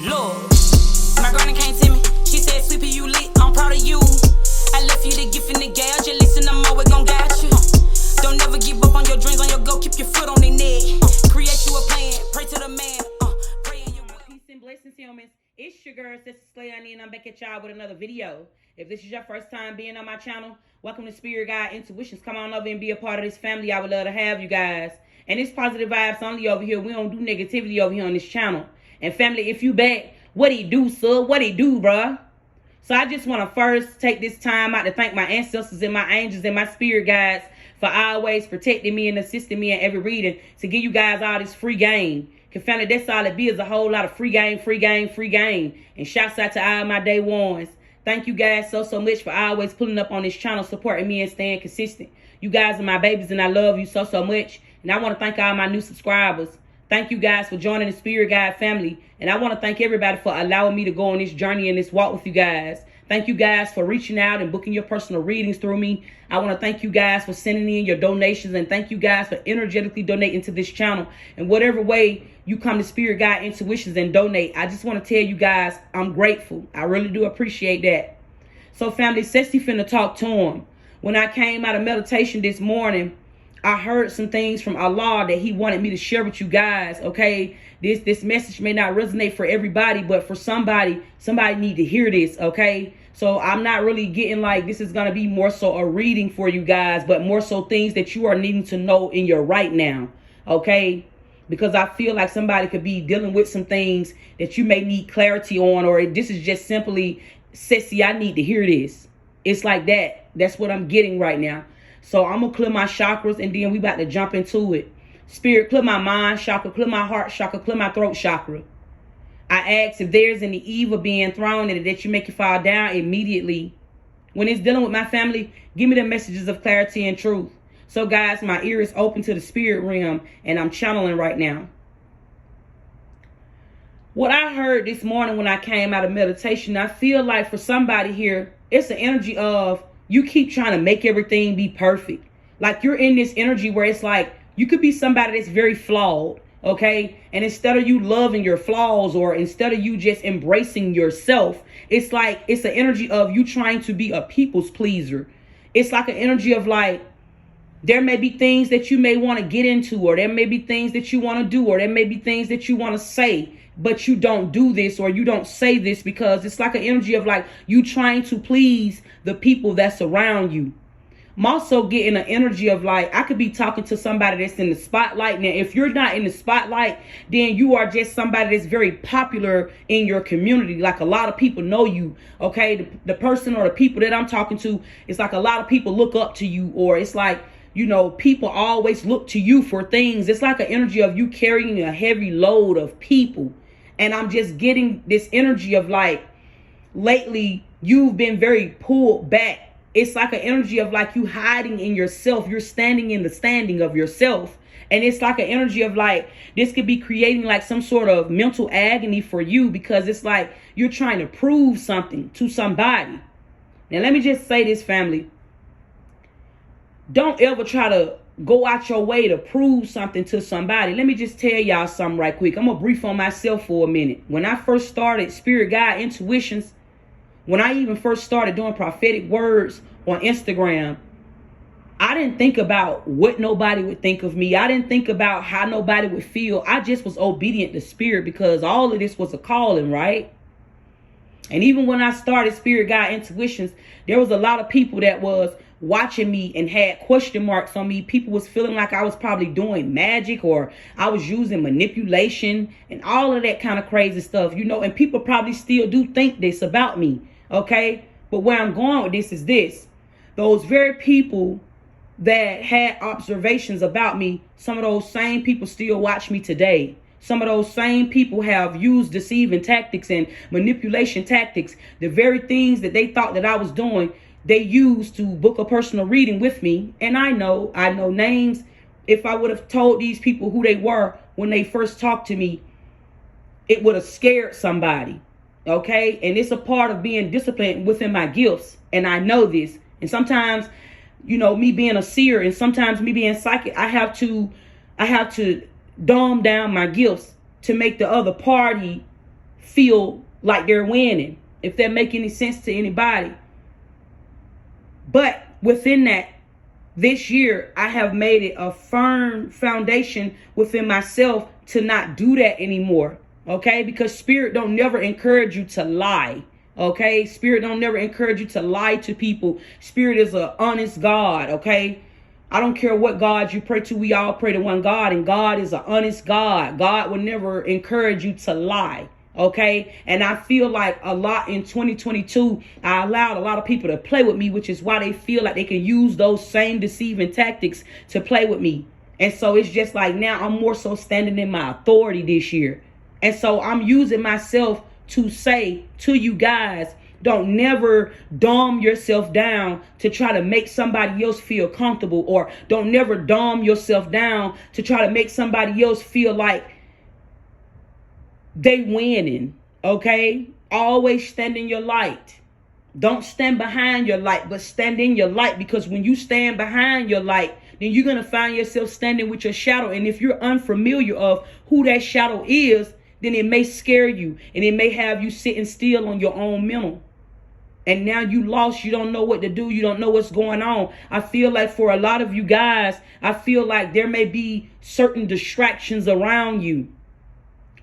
Lord, my granny came to me. She said, "Sweepy, you lit. I'm proud of you. I left you the gift and the gauge. You listen, I'm always gon' guide you. Don't never give up on your dreams, on your go. Keep your foot on their neck. Create you a plan. Pray to the man. Pray in your peace and blessings, humans. It's your girl, Sessy Slay, and I'm back at y'all with another video. If this is your first time being on my channel, welcome to Spirit Guide Intuitions. Come on over and be a part of this family. I would love to have you guys. And it's positive vibes only over here. We don't do negativity over here on this channel. And family, if you back, what he do, sir? What he do, bruh? So I just want to first take this time out to thank my ancestors and my angels and my spirit guides for always protecting me and assisting me in every reading to give you guys all this free game. Because family, that's all it be, is a whole lot of free game, free game, free game. And shouts out to all my day ones. Thank you guys so much for always pulling up on this channel, supporting me and staying consistent. You guys are my babies and I love you so much. And I want to thank all my new subscribers. Thank you guys for joining the Spirit Guide family. And I want to thank everybody for allowing me to go on this journey and this walk with you guys. Thank you guys for reaching out and booking your personal readings through me. I want to thank you guys for sending in your donations. And thank you guys for energetically donating to this channel. In whatever way you come to Spirit Guide Intuitions and donate, I just want to tell you guys I'm grateful. I really do appreciate that. So family, Sessy finna talk to him. When I came out of meditation this morning, I heard some things from Allah that he wanted me to share with you guys, okay? This message may not resonate for everybody, but for somebody need to hear this, okay? So I'm not really getting like this is going to be more so a reading for you guys, but more so things that you are needing to know in your right now, okay? Because I feel like somebody could be dealing with some things that you may need clarity on, or this is just simply, Sessy, I need to hear this. It's like that. That's what I'm getting right now. So I'm going to clear my chakras and then we about to jump into it. Spirit, clear my mind chakra, clear my heart chakra, clear my throat chakra. I ask if there's any evil being thrown in it that you make it fall down immediately. When it's dealing with my family, give me the messages of clarity and truth. So guys, my ear is open to the spirit realm and I'm channeling right now. What I heard this morning when I came out of meditation, I feel like for somebody here, it's the energy of you keep trying to make everything be perfect. Like you're in this energy where it's like you could be somebody that's very flawed, okay? And instead of you loving your flaws or instead of you just embracing yourself, it's like it's an energy of you trying to be a people's pleaser. It's like an energy of like there may be things that you may want to get into, or there may be things that you want to do, or there may be things that you want to say, but you don't do this or you don't say this because it's like an energy of like you trying to please the people that's around you. I'm also getting an energy of like I could be talking to somebody that's in the spotlight. Now, if you're not in the spotlight, then you are just somebody that's very popular in your community. Like a lot of people know you, okay? The person or the people that I'm talking to, it's like a lot of people look up to you, or it's like, you know, people always look to you for things. It's like an energy of you carrying a heavy load of people. And I'm just getting this energy of like, lately, you've been very pulled back. It's like an energy of like you hiding in yourself. You're standing in the standing of yourself. And it's like an energy of like, this could be creating like some sort of mental agony for you because it's like you're trying to prove something to somebody. Now, let me just say this, family. Don't ever try to go out your way to prove something to somebody. Let me just tell y'all something right quick. I'm going to brief on myself for a minute. When I first started Spirit Guide Intuitions, when I even first started doing prophetic words on Instagram, I didn't think about what nobody would think of me. I didn't think about how nobody would feel. I just was obedient to Spirit because all of this was a calling, right? And even when I started Spirit Guide Intuitions, there was a lot of people that was watching me and had question marks on me. People was feeling like I was probably doing magic or I was using manipulation and all of that kind of crazy stuff, you know, and people probably still do think this about me, okay? But where I'm going with this is this. Those very people that had observations about me, some of those same people still watch me today. Some of those same people have used deceiving tactics and manipulation tactics. The very things that they thought that I was doing, they used to book a personal reading with me. And I know names. If I would have told these people who they were when they first talked to me, it would have scared somebody. Okay. And it's a part of being disciplined within my gifts. And I know this. And sometimes, you know, me being a seer and sometimes me being psychic, I have to dumb down my gifts to make the other party feel like they're winning, if that make any sense to anybody. But within that, this year, I have made it a firm foundation within myself to not do that anymore. Okay? Because spirit don't never encourage you to lie. Okay? Spirit don't never encourage you to lie to people. Spirit is an honest God. Okay? I don't care what God you pray to. We all pray to one God, and God is an honest God. God will never encourage you to lie. Okay. And I feel like a lot in 2022, I allowed a lot of people to play with me, which is why they feel like they can use those same deceiving tactics to play with me. And so it's just like now I'm more so standing in my authority this year. And so I'm using myself to say to you guys, don't never dumb yourself down to try to make somebody else feel comfortable, or don't never dumb yourself down to try to make somebody else feel like they winning. Okay? Always stand in your light. Don't stand behind your light, but stand in your light, because when you stand behind your light, then you're going to find yourself standing with your shadow. And if you're unfamiliar of who that shadow is, then it may scare you, and it may have you sitting still on your own mental. And now you lost. You don't know what to do. You don't know what's going on. I feel like for a lot of you guys, I feel like there may be certain distractions around you.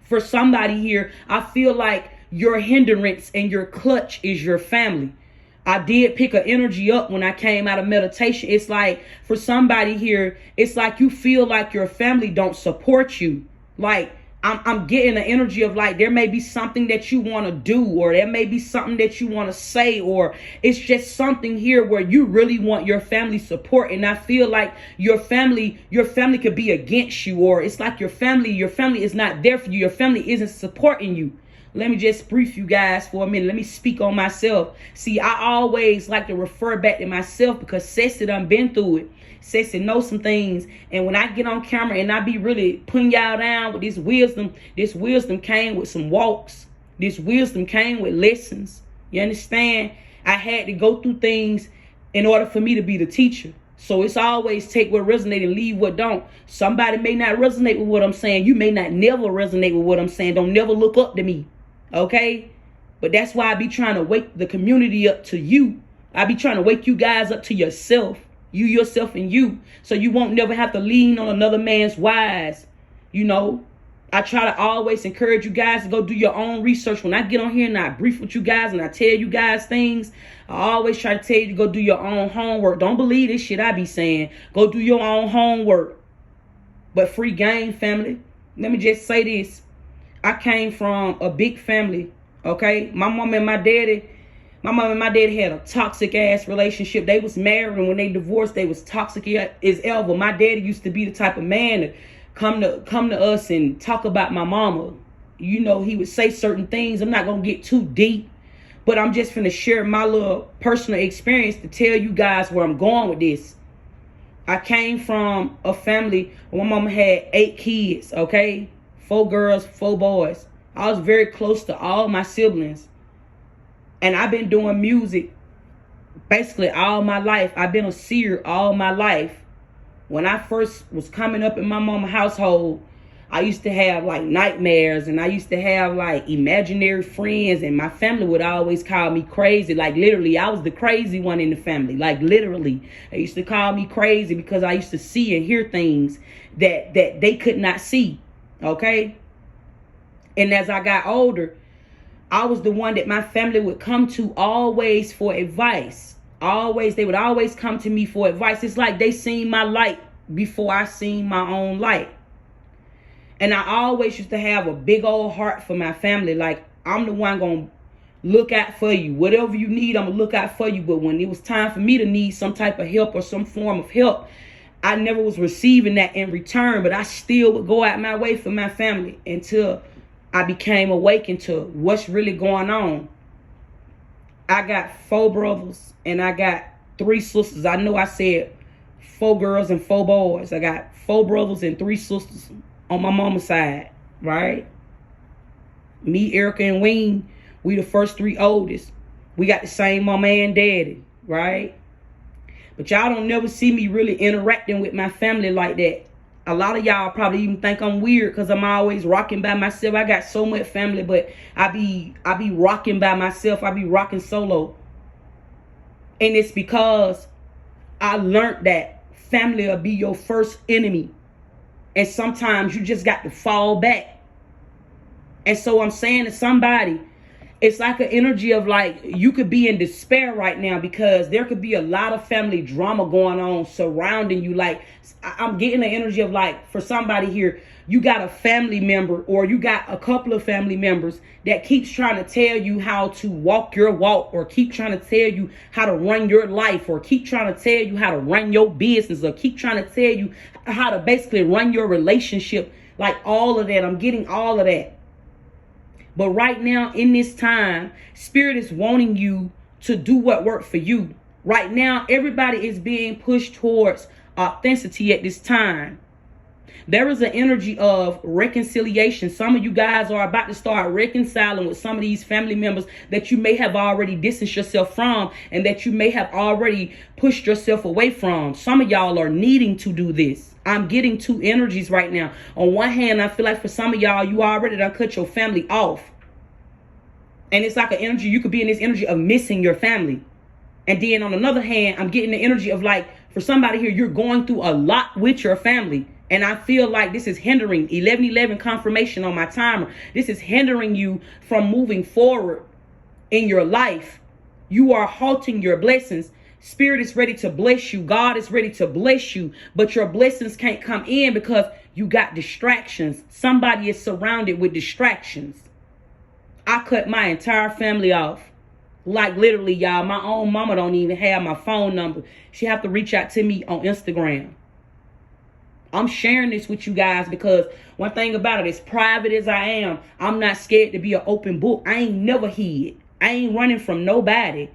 For somebody here, I feel like your hindrance and your clutch is your family. I did pick an energy up when I came out of meditation. It's like for somebody here, it's like you feel like your family don't support you. Like I'm getting the energy of like there may be something that you want to do, or there may be something that you want to say, or it's just something here where you really want your family support. And I feel like your family could be against you, or it's like your family is not there for you. Your family isn't supporting you. Let me just brief you guys for a minute. Let me speak on myself. See, I always like to refer back to myself because Sessy done been through it. Sessy knows some things. And when I get on camera and I be really putting y'all down with this wisdom came with some walks. This wisdom came with lessons. You understand? I had to go through things in order for me to be the teacher. So it's always take what resonates and leave what don't. Somebody may not resonate with what I'm saying. You may not never resonate with what I'm saying. Don't never look up to me. Okay? But that's why I be trying to wake the community up to you. I be trying to wake you guys up to yourself. You, yourself, and you. So you won't never have to lean on another man's wise. You know, I try to always encourage you guys to go do your own research. When I get on here and I brief with you guys and I tell you guys things, I always try to tell you to go do your own homework. Don't believe this shit I be saying. Go do your own homework. But free game, family. Let me just say this. I came from a big family, okay? My mom and my daddy had a toxic ass relationship. They was married, and when they divorced, they was toxic as ever. My daddy used to be the type of man to come to us and talk about my mama. You know, he would say certain things. I'm not gonna get too deep, but I'm just gonna share my little personal experience to tell you guys where I'm going with this. I came from a family where my mama had 8 kids, okay? 4 girls, 4 boys. I was very close to all my siblings. And I've been doing music basically all my life. I've been a seer all my life. When I first was coming up in my mama's household, I used to have like nightmares, and I used to have like imaginary friends, and my family would always call me crazy. Like literally, I was the crazy one in the family. Like literally, they used to call me crazy because I used to see and hear things that they could not see. Okay? And as I got older, I was the one that my family would come to always for advice. They would always come to me for advice. It's like they seen my light before I seen my own light. And I always used to have a big old heart for my family. Like, I'm the one going to look out for you. Whatever you need, I'm going to look out for you. But when it was time for me to need some type of help or some form of help, I never was receiving that in return. But I still would go out my way for my family until I became awakened to what's really going on. I got 4 brothers and I got 3 sisters. I know I said 4 girls and 4 boys. I got 4 brothers and 3 sisters on my mama's side, right? Me, Erica, and Ween, we the first 3 oldest. We got the same mama and daddy, right? But y'all don't never see me really interacting with my family like that. A lot of y'all probably even think I'm weird because I'm always rocking by myself. I got so much family, but I be rocking by myself. I be rocking solo. And it's because I learned that family will be your first enemy. And sometimes you just got to fall back. And so I'm saying to somebody, it's like an energy of like, you could be in despair right now because there could be a lot of family drama going on surrounding you. Like, I'm getting the energy of like, for somebody here, you got a family member or you got a couple of family members that keeps trying to tell you how to walk your walk, or keep trying to tell you how to run your life, or keep trying to tell you how to run your business, or keep trying to tell you how to basically run your relationship. Like all of that. I'm getting all of that. But right now, in this time, Spirit is wanting you to do what worked for you. Right now, everybody is being pushed towards authenticity at this time. There is an energy of reconciliation. Some of you guys are about to start reconciling with some of these family members that you may have already distanced yourself from, and that you may have already pushed yourself away from. Some of y'all are needing to do this. I'm getting two energies right now. On one hand, I feel like for some of y'all, you already done cut your family off. And it's like an energy, you could be in this energy of missing your family. And then on another hand, I'm getting the energy of like, for somebody here, you're going through a lot with your family. And I feel like this is hindering, 1111 confirmation on my timer. This is hindering you from moving forward in your life. You are halting your blessings. Spirit is ready to bless you. God is ready to bless you. But your blessings can't come in because you got distractions. Somebody is surrounded with distractions. I cut my entire family off. Like literally, y'all, my own mama don't even have my phone number. She have to reach out to me on Instagram. I'm sharing this with you guys because one thing about it, as private as I am, I'm not scared to be an open book. I ain't never hid. I ain't running from nobody.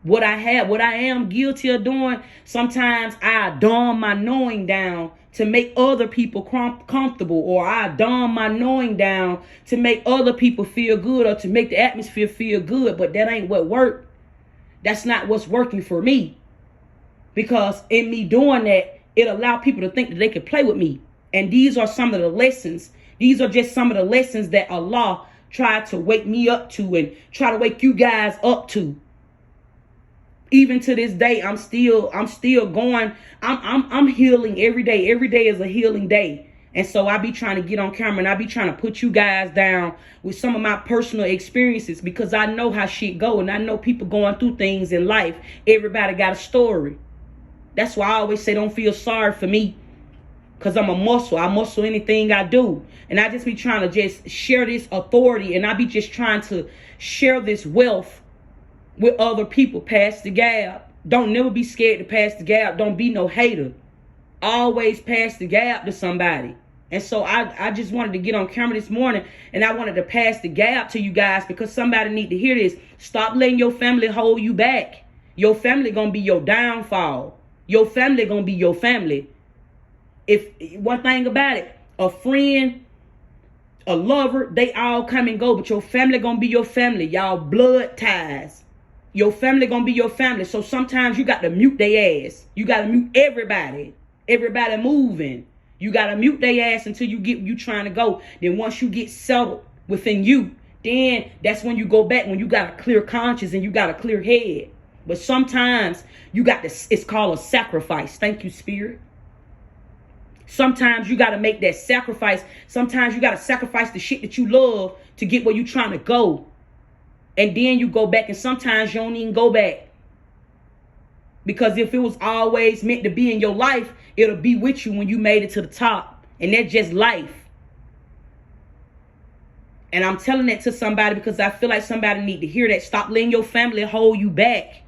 What I am guilty of doing, sometimes I dumb my knowing down to make other people comfortable, or I dumb my knowing down to make other people feel good, or to make the atmosphere feel good. But that ain't what worked. That's not what's working for me. Because in me doing that, it allowed people to think that they could play with me. And these are some of the lessons. These are just some of the lessons that Allah tried to wake me up to, and try to wake you guys up to. Even to this day, I'm still going. I'm healing every day. Every day is a healing day. And so I be trying to get on camera, and I be trying to put you guys down with some of my personal experiences, because I know how shit go, and I know people going through things in life. Everybody got a story. That's why I always say don't feel sorry for me, because I'm a muscle. I muscle anything I do. And I just be trying to just share this authority, and I be just trying to share this wealth with other people. Pass the gab. Don't never be scared to pass the gab. Don't be no hater. Always pass the gab to somebody. And so I just wanted to get on camera this morning, and I wanted to pass the gab to you guys, because somebody need to hear this. Stop letting your family hold you back. Your family gonna be your downfall. Your family gonna be your family. If one thing about it, a friend, a lover, they all come and go, but your family gonna be your family. Y'all blood ties. Your family gonna be your family. So sometimes you got to mute their ass. You got to mute everybody. Everybody moving. You got to mute their ass until you get where you trying to go. Then once you get settled within you, then that's when you go back, when you got a clear conscience and you got a clear head. But sometimes you got this, it's called a sacrifice. Thank you, Spirit. Sometimes you got to make that sacrifice. Sometimes you got to sacrifice the shit that you love to get where you trying to go. And then you go back, and sometimes you don't even go back. Because if it was always meant to be in your life, it'll be with you when you made it to the top. And that's just life. And I'm telling that to somebody because I feel like somebody need to hear that. Stop letting your family hold you back.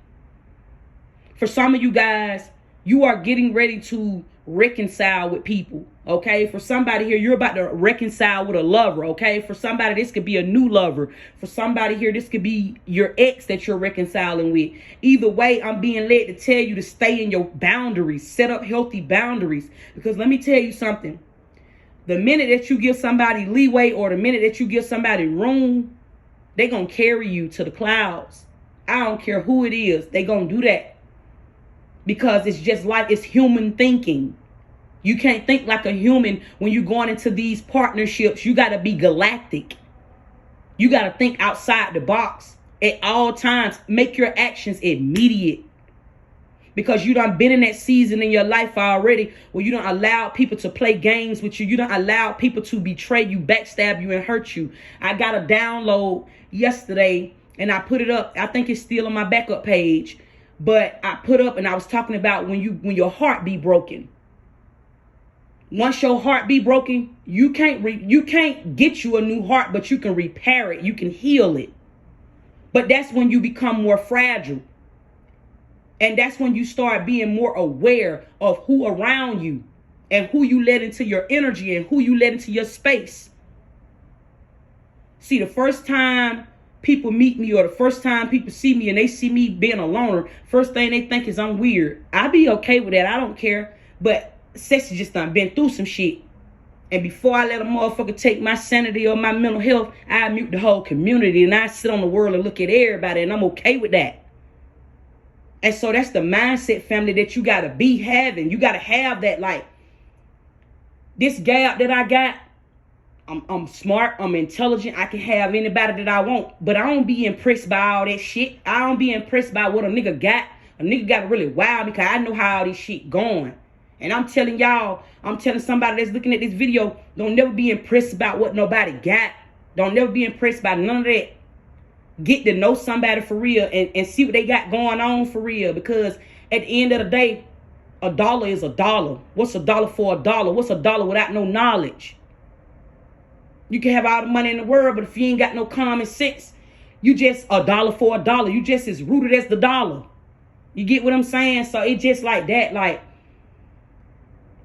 For some of you guys, you are getting ready to reconcile with people. Okay, for somebody here, you're about to reconcile with a lover. Okay, for somebody, this could be a new lover. For somebody here, this could be your ex that you're reconciling with. Either way, I'm being led to tell you to stay in your boundaries. Set up healthy boundaries. Because let me tell you something. The minute that you give somebody leeway, or the minute that you give somebody room, they're going to carry you to the clouds. I don't care who it is. They're going to do that. Because it's just like, it's human thinking. You can't think like a human when you're going into these partnerships. You got to be galactic. You got to think outside the box at all times. Make your actions immediate. Because you done been in that season in your life already where you don't allow people to play games with you. You don't allow people to betray you, backstab you, and hurt you. I got a download yesterday and I put it up. I think it's still on my backup page. But I put up and I was talking about when your heart be broken. Once your heart be broken, you can't get you a new heart, but you can repair it. You can heal it. But that's when you become more fragile. And that's when you start being more aware of who around you and who you let into your energy and who you let into your space. See, the first time people meet me or the first time people see me and they see me being a loner, first thing they think is I'm weird. I be okay with that. I don't care. But Sessy just done been through some shit. And before I let a motherfucker take my sanity or my mental health, I mute the whole community and I sit on the world and look at everybody, and I'm okay with that. And so that's the mindset, family, that you got to be having. You got to have that, like, this gap that I got, I'm smart, I'm intelligent, I can have anybody that I want. But I don't be impressed by all that shit. I don't be impressed by what a nigga got. A nigga got to really wow me because I know how all this shit going. And I'm telling y'all, I'm telling somebody that's looking at this video, don't never be impressed about what nobody got. Don't never be impressed by none of that. Get to know somebody for real and see what they got going on for real. Because at the end of the day, a dollar is a dollar. What's a dollar for a dollar? What's a dollar without no knowledge? You can have all the money in the world, but if you ain't got no common sense, you just a dollar for a dollar. You just as rooted as the dollar. You get what I'm saying? So it's just like that. Like,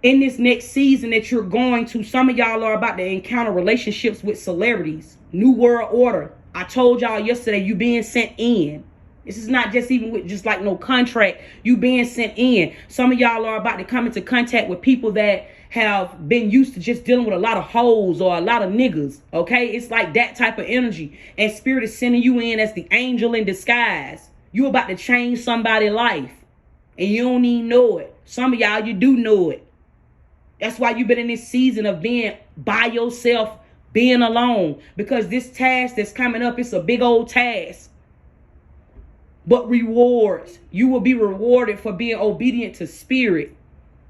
in this next season that you're going to, some of y'all are about to encounter relationships with celebrities. New world order. I told y'all yesterday, you being sent in. This is not just even with just like no contract. You being sent in. Some of y'all are about to come into contact with people that have been used to just dealing with a lot of hoes or a lot of niggas. Okay? It's like that type of energy. And Spirit is sending you in as the angel in disguise. You about to change somebody's life. And you don't even know it. Some of y'all, you do know it. That's why you've been in this season of being by yourself, being alone. Because this task that's coming up, it's a big old task. But rewards. You will be rewarded for being obedient to Spirit.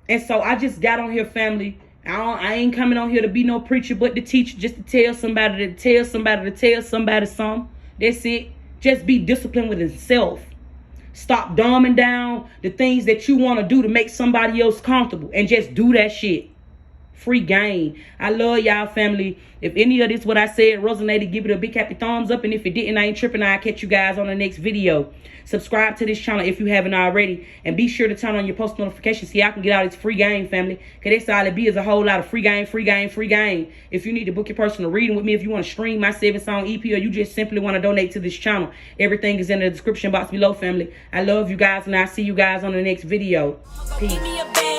And so I just got on here, family. I ain't coming on here to be no preacher, but to teach, just to tell somebody, to tell somebody, to tell somebody something. That's it. Just be disciplined with himself. Stop dumbing down the things that you want to do to make somebody else comfortable. And just do that shit. Free game. I love y'all, family. If any of this what I said resonated, give it a big happy thumbs up. And if it didn't, I ain't tripping. I'll catch you guys on the next video. Subscribe to this channel if you haven't already. And be sure to turn on your post notifications so y'all can get all this free game, family. Because that's all it be, is a whole lot of free game, free game, free game. If you need to book your personal reading with me, if you want to stream my 7-song EP, or you just simply want to donate to this channel, everything is in the description box below, family. I love you guys, and I'll see you guys on the next video. Peace.